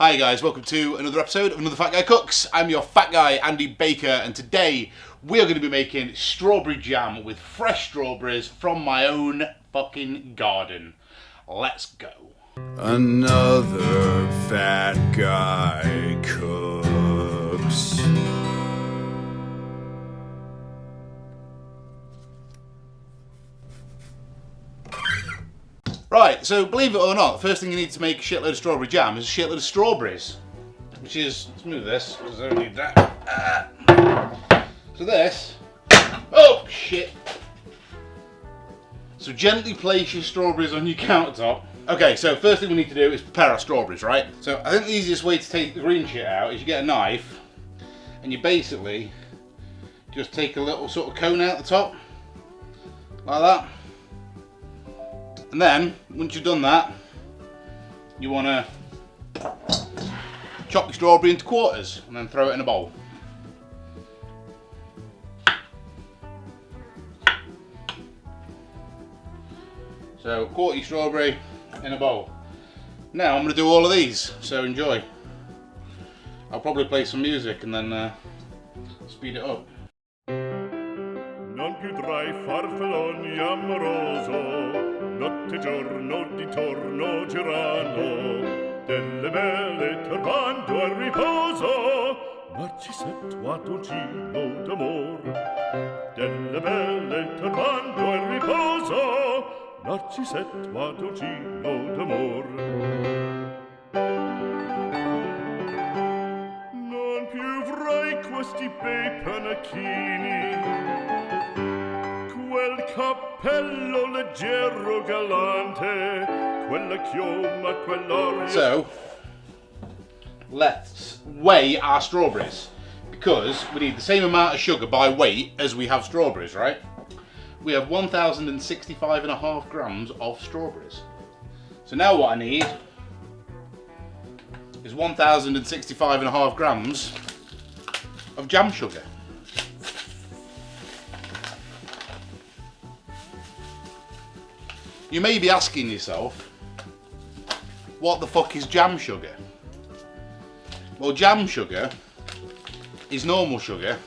Hi guys, welcome to another episode of Another Fat Guy Cooks. I'm your fat guy, Andy Baker, and today we are going to be making strawberry jam with fresh strawberries from my own fucking garden. Let's go. Another fat guy cooks. Right, so believe it or not, the first thing you need to make a shitload of strawberry jam is a shitload of strawberries. Which is, let's move this, because I don't need that. So this, oh shit. So gently place your strawberries on your countertop. Okay, so first thing we need to do is prepare our strawberries, right? So I think the easiest way to take the green shit out is you get a knife, and you basically just take a little sort of cone out the top, like that. And then, once you've done that, you want to chop your strawberry into quarters and then throw it in a bowl. So, quarter your strawberry in a bowl. Now I'm going to do all of these, so enjoy. I'll probably play some music and then speed it up. Non più tra I farfalloni amoroso, notte giorno di torno girano, delle belle turbando al riposo, Narcisetto Adolcino d'amor. Delle belle turbando al riposo, Narcisetto Adolcino d'amor. Non più avrai questi bei panacchini, quel cappello leggero galante, quella chioma, quell'aria. So, let's weigh our strawberries, because we need the same amount of sugar by weight as we have strawberries, right? We have 1,065.5 grams of strawberries. So now what I need is 1,065.5 grams of jam sugar. You may be asking yourself, what the fuck is jam sugar? Well, jam sugar is normal sugar,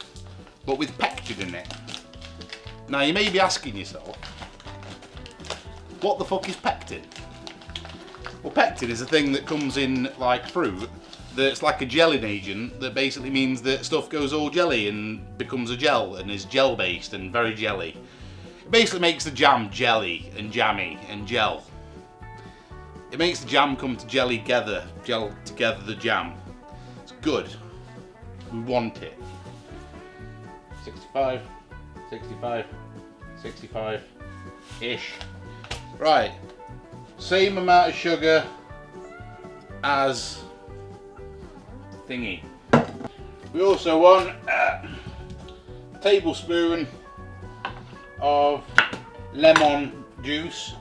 but with pectin in it. Now you may be asking yourself, what the fuck is pectin? Well, pectin is a thing that comes in like fruit, that's like a gelling agent that basically means that stuff goes all jelly and becomes a gel and is gel based and very jelly. It basically makes the jam jelly and jammy and gel. It makes the jam come to jelly together, gel together the jam. It's good. We want it. 65, 65, 65-ish. Right. Same amount of sugar as thingy. We also want a tablespoon of lemon juice,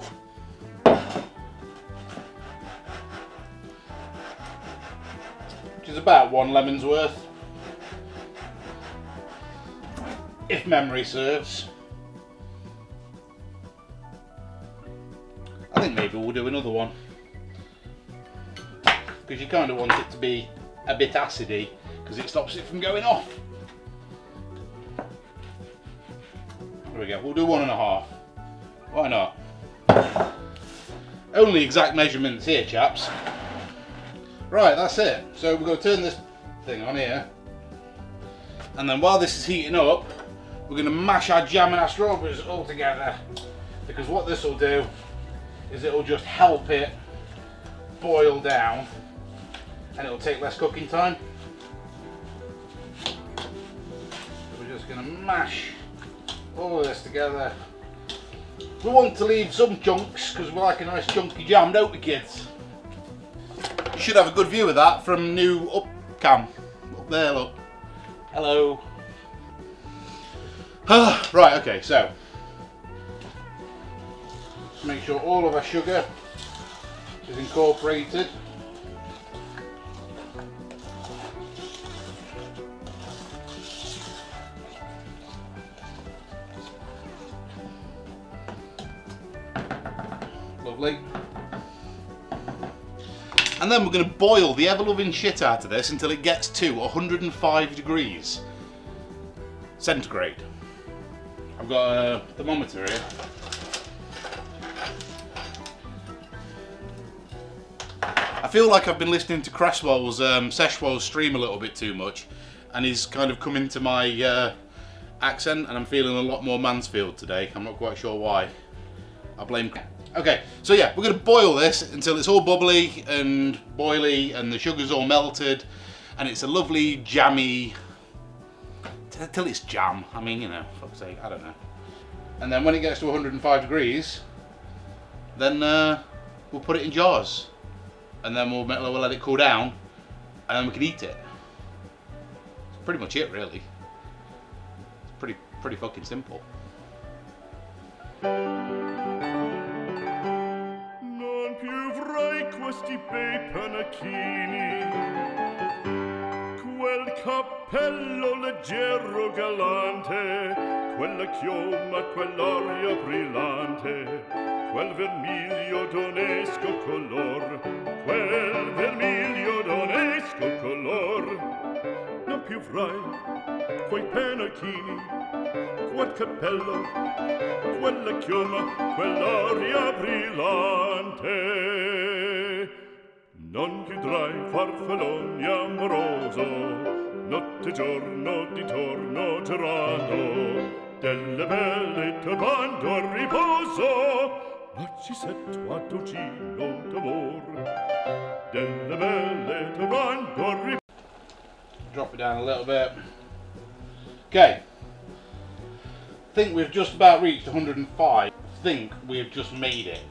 which is about 1 lemon's worth, if memory serves. I think maybe we'll do another one, because you kind of want it to be a bit acidy, because it stops it from going off. There we go, we'll do 1.5. Why not? Only exact measurements here, chaps. Right, that's it. So we're going to turn this thing on here. And then while this is heating up, we're going to mash our jam and our strawberries all together. Because what this will do is it'll just help it boil down. And it'll take less cooking time. So we're just going to mash all of this together. We want to leave some chunks because we like a nice chunky jam, don't we, kids? You should have a good view of that from new up cam. Up there, look. Hello. Right, okay, so just make sure all of our sugar is incorporated. Lovely. And then we're going to boil the ever-loving shit out of this until it gets to 105 degrees centigrade. I've got a thermometer here. I feel like I've been listening to Cresswell's Seshwell's stream a little bit too much, and he's kind of come into my accent, and I'm feeling a lot more Mansfield today. I'm not quite sure why. I blame. Okay, so yeah, we're going to boil this until it's all bubbly and boily and the sugar's all melted and it's a lovely jammy, till it's jam. I mean, you know, fuck's sake, I don't know. And then when it gets to 105 degrees, then we'll put it in jars and then we'll let it cool down and then we can eat it. That's pretty much it, really. It's pretty fucking simple. Questi bei panacchini, quel cappello leggero galante, quella chioma, quell'aria brillante, quel vermiglio d'onesco color, quel vermiglio d'onesco color. Non più avrai quei panacchini, quel cappello, quella chioma, quell'aria brillante. Non chiudrai farfalloni amoroso, notte e giorno di torno girando, delle belle turbando a riposo, Narcisetto Adugino d'amor, delle belle turbando a riposo. Drop it down a little bit. Okay. I think we've just about reached 105. I think we've just made it.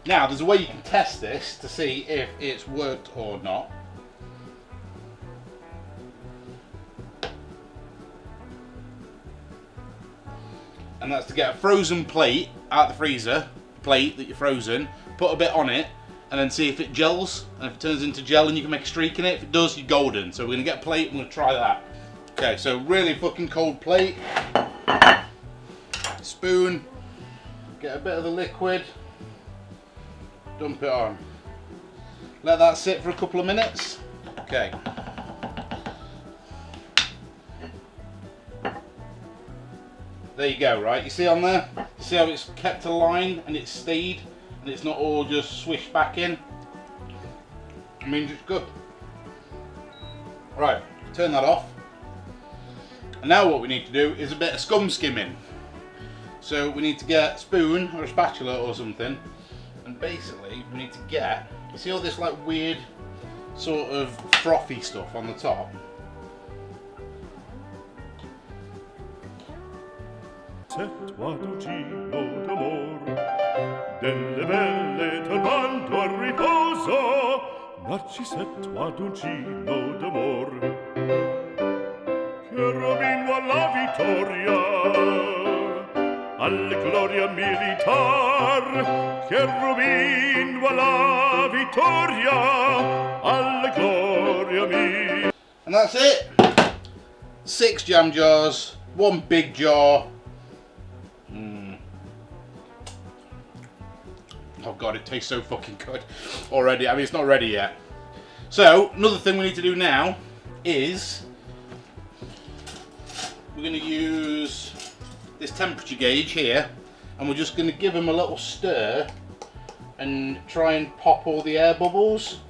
Now, there's a way you can test this to see if it's worked or not. And that's to get a frozen plate out the freezer, plate that you're frozen, put a bit on it, and then see if it gels. And if it turns into gel, and you can make a streak in it. If it does, you're golden. So we're gonna get a plate and we're gonna try that. Okay, so really fucking cold plate. Spoon, get a bit of the liquid, dump it on. Let that sit for a couple of minutes. Okay. There you go, right? You see on there? You see how it's kept a line and it's stayed and it's not all just swished back in? I mean, it's good. Right, turn that off. And now what we need to do is a bit of scum skimming. So we need to get a spoon or a spatula or something, and basically we need to get, you see all this like weird sort of frothy stuff on the top? Delle belle turbando a riposo, Narcisetto Adugino d'amor, cherubino alla vittoria, alla gloria militar, cherubino alla vittoria, alla gloria militar. And that's it. 6 jam jars, 1 big jar. Oh god, it tastes so fucking good already. I mean, it's not ready yet. So, another thing we need to do now is we're going to use this temperature gauge here, and we're just going to give them a little stir and try and pop all the air bubbles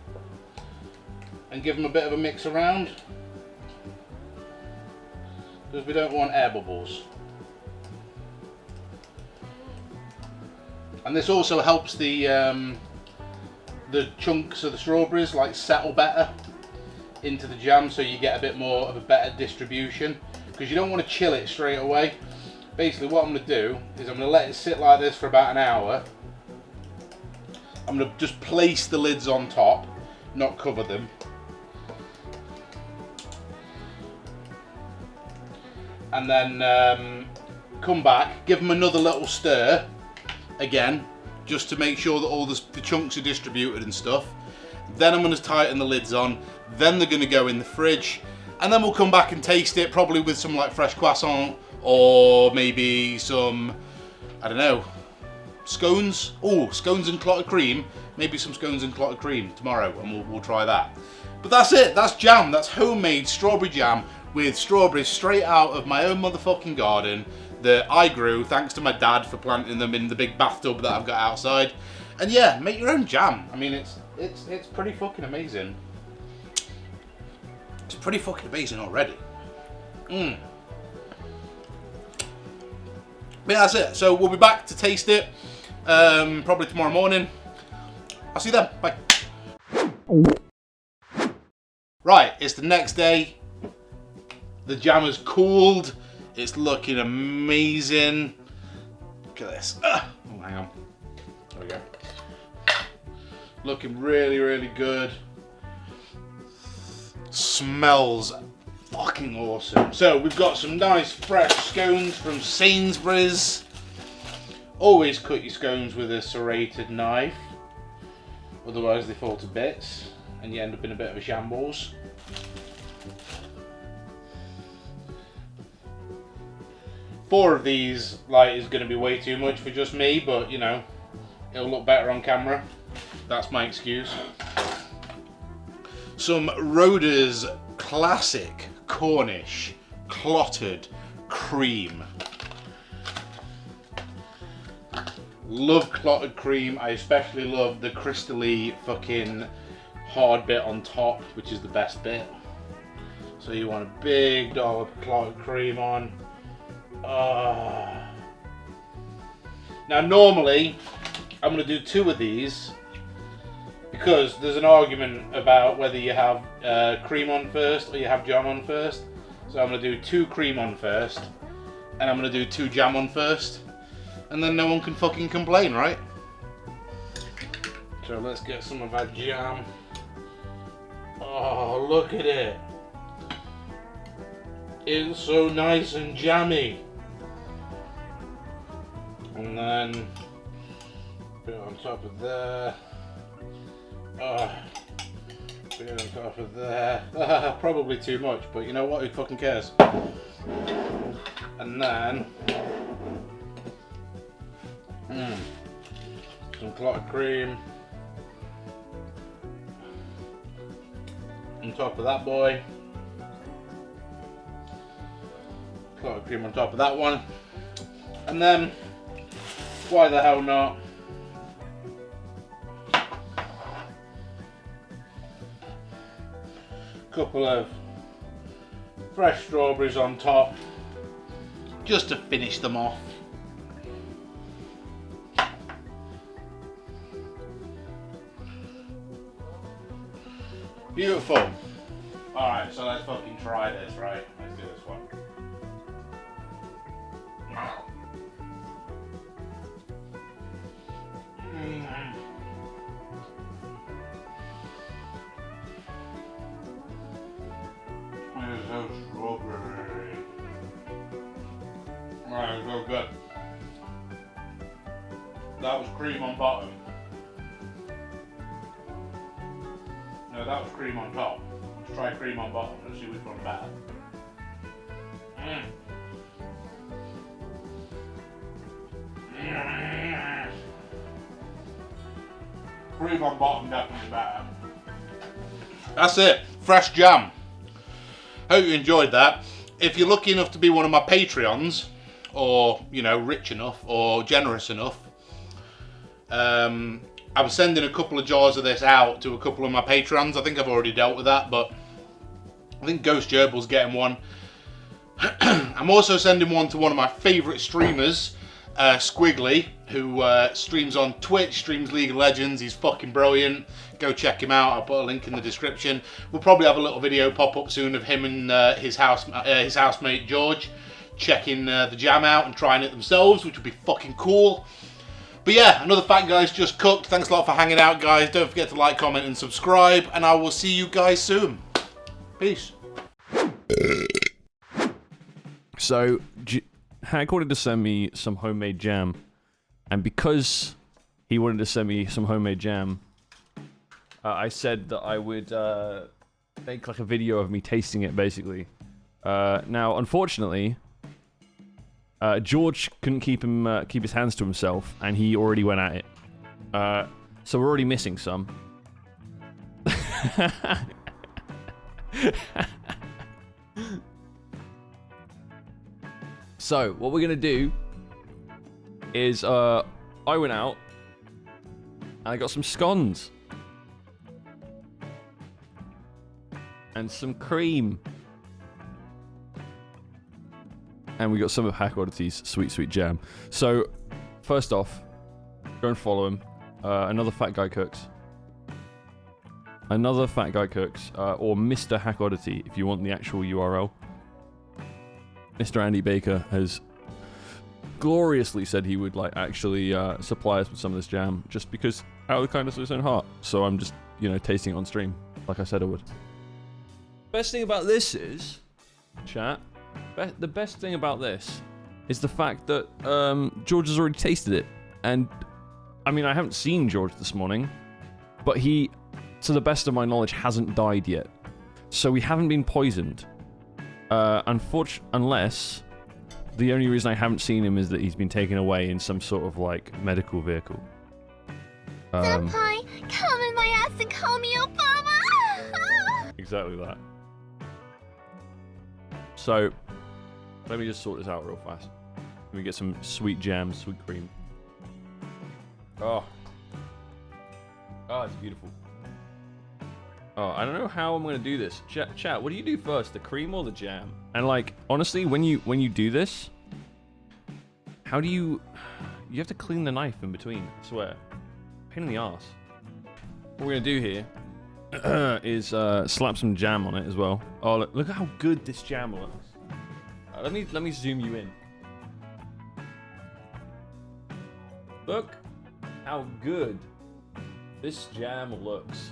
and give them a bit of a mix around, because we don't want air bubbles. And this also helps the chunks of the strawberries like settle better into the jam, so you get a bit more of a better distribution, because you don't want to chill it straight away. Basically what I'm going to do is I'm going to let it sit like this for about an hour. I'm going to just place the lids on top, not cover them. And then come back, give them another little stir again, just to make sure that all the chunks are distributed and stuff. Then I'm going to tighten the lids on, then they're going to go in the fridge, and then we'll come back and taste it, probably with some like fresh croissant, or maybe some, I don't know, scones. Oh, scones and clotted cream, maybe some scones and clotted cream tomorrow, and we'll try that. But that's it. That's jam. That's homemade strawberry jam with strawberries straight out of my own motherfucking garden that I grew, thanks to my dad for planting them in the big bathtub that I've got outside. And yeah, make your own jam. I mean, it's pretty fucking amazing. It's pretty fucking amazing already. But yeah, that's it. So we'll be back to taste it probably tomorrow morning. I'll see you then. Bye. Right, it's the next day. The jam has cooled. It's looking amazing. Look at this. Oh, hang on. There we go. Looking really, really good. Smells fucking awesome. So we've got some nice fresh scones from Sainsbury's. Always cut your scones with a serrated knife, otherwise they fall to bits and you end up in a bit of a shambles. Four of these is going to be way too much for just me, but you know, it'll look better on camera. That's my excuse. Some Roder's classic Cornish clotted cream. Love clotted cream. I especially love the crystally fucking hard bit on top, which is the best bit. So you want a big dollop of clotted cream on. Now normally I'm going to do 2 of these because there's an argument about whether you have cream on first or you have jam on first. So I'm going to do 2 cream on first and I'm going to do 2 jam on first, and then no one can fucking complain, right? So let's get some of our jam. Oh, look at it. It's so nice and jammy. And then put it on top of there. Put it on top of there. Probably too much, but you know what? Who fucking cares? And then some clotted cream on top of that boy. Clotted cream on top of that one. And then, why the hell not? Couple of fresh strawberries on top, just to finish them off. Beautiful. Alright, so let's fucking try this, right? Let's do this one. It's so strawberry. Right, it's so good. That was cream on bottom. No, that was cream on top. Let's try cream on bottom. Let's see which one's better. Cream on bottom definitely better. That's it. Fresh jam. Hope you enjoyed that. If you're lucky enough to be one of my Patreons, or you know, rich enough or generous enough, I'm sending a couple of jars of this out to a couple of my patrons. I think I've already dealt with that, but I think Ghost Gerbil's getting one. I'm also sending one to one of my favourite streamers, Squiggly, who streams on Twitch, streams League of Legends. He's fucking brilliant. Go check him out. I'll put a link in the description. We'll probably have a little video pop up soon of him and his housemate George checking the jam out and trying it themselves, which would be fucking cool. But yeah, another Fat Guy's just cooked. Thanks a lot for hanging out, guys. Don't forget to like, comment, and subscribe, and I will see you guys soon. Peace. So, Hank wanted to send me some homemade jam, and because he wanted to send me some homemade jam, I said that I would make like a video of me tasting it, basically. Now, unfortunately, George couldn't keep his hands to himself, and he already went at it. So we're already missing some. So what we're gonna do is I went out and I got some scones and some cream, and we got some of Hack Oddity's sweet jam. So first off, go and follow him. Another Fat Guy Cooks. Another Fat Guy Cooks, or Mr. Hack Oddity if you want the actual URL. Mr. Andy Baker has gloriously said he would like actually supply us with some of this jam, just because out of the kindness of his own heart. So I'm just, you know, tasting it on stream, like I said I would. Best thing about this is, chat, the best thing about this is the fact that George has already tasted it. And, I mean, I haven't seen George this morning, but he, to the best of my knowledge, hasn't died yet. So we haven't been poisoned. Unless the only reason I haven't seen him is that he's been taken away in some sort of, like, medical vehicle. Senpai, come in my ass and call me Obama! Exactly that. So, let me just sort this out real fast. Let me get some sweet jam, sweet cream. Oh. Oh, it's beautiful. Oh, I don't know how I'm gonna do this. Chat, what do you do first, the cream or the jam? And like, honestly, when you do this, how do you have to clean the knife in between, I swear. Pain in the ass. What we're gonna do here is slap some jam on it as well. Oh, look at how good this jam looks. Let me zoom you in. Look how good this jam looks.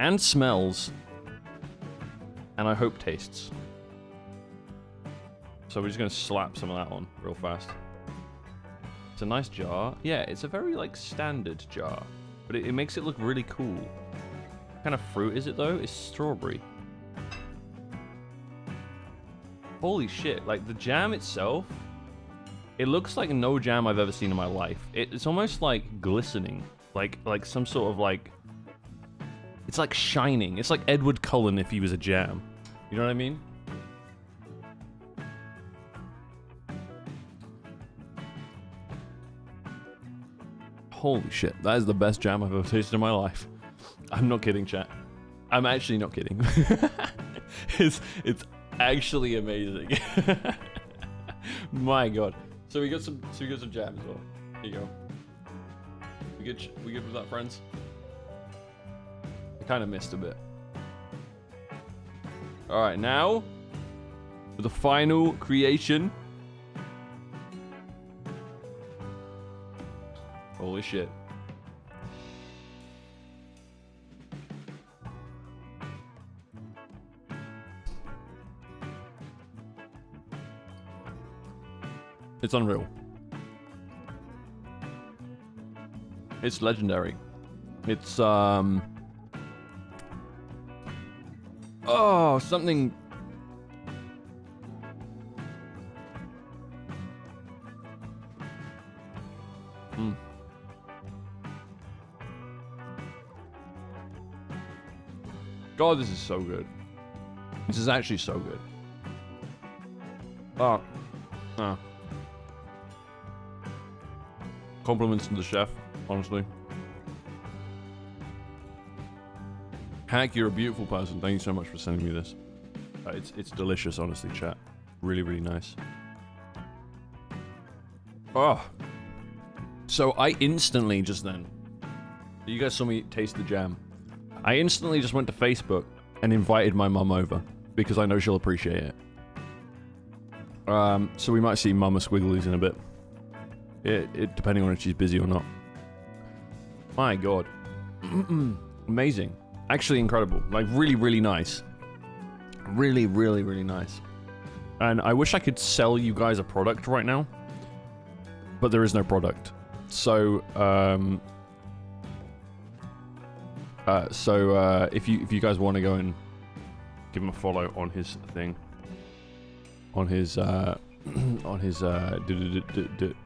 And smells. And I hope tastes. So we're just going to slap some of that on real fast. It's a nice jar. Yeah, it's a very, like, standard jar. But it makes it look really cool. What kind of fruit is it, though? It's strawberry. Holy shit. Like, the jam itself, it looks like no jam I've ever seen in my life. It's almost, like, glistening. Like some sort of, like... It's like shining. It's like Edward Cullen if he was a jam. You know what I mean? Holy shit, that is the best jam I've ever tasted in my life. I'm not kidding, chat. I'm actually not kidding. It's actually amazing. My god. So we got some jam as well. Here you go. We good with that, friends? Kind of missed a bit. All right, now for the final creation. Holy shit. It's unreal. It's legendary. It's oh, something. God, this is so good. This is actually so good. Oh. Compliments to the chef, honestly. Hack, you're a beautiful person. Thank you so much for sending me this. It's delicious, honestly, chat. Really, really nice. Oh. So I instantly just then... You guys saw me taste the jam. I instantly just went to Facebook and invited my mum over because I know she'll appreciate it. So we might see Mama Squigglies in a bit. It depending on if she's busy or not. My god. Amazing. Actually incredible. Like, really, really nice. Really, really, really nice. And I wish I could sell you guys a product right now. But there is no product. So, if you guys want to go and give him a follow on his thing. On his,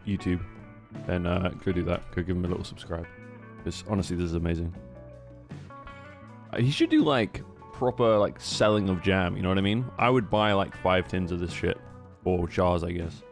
YouTube. Then, go do that. Go give him a little subscribe. Because honestly, this is amazing. He should do like proper like selling of jam. You know what I mean? I would buy like 5 tins of this shit, or jars, I guess.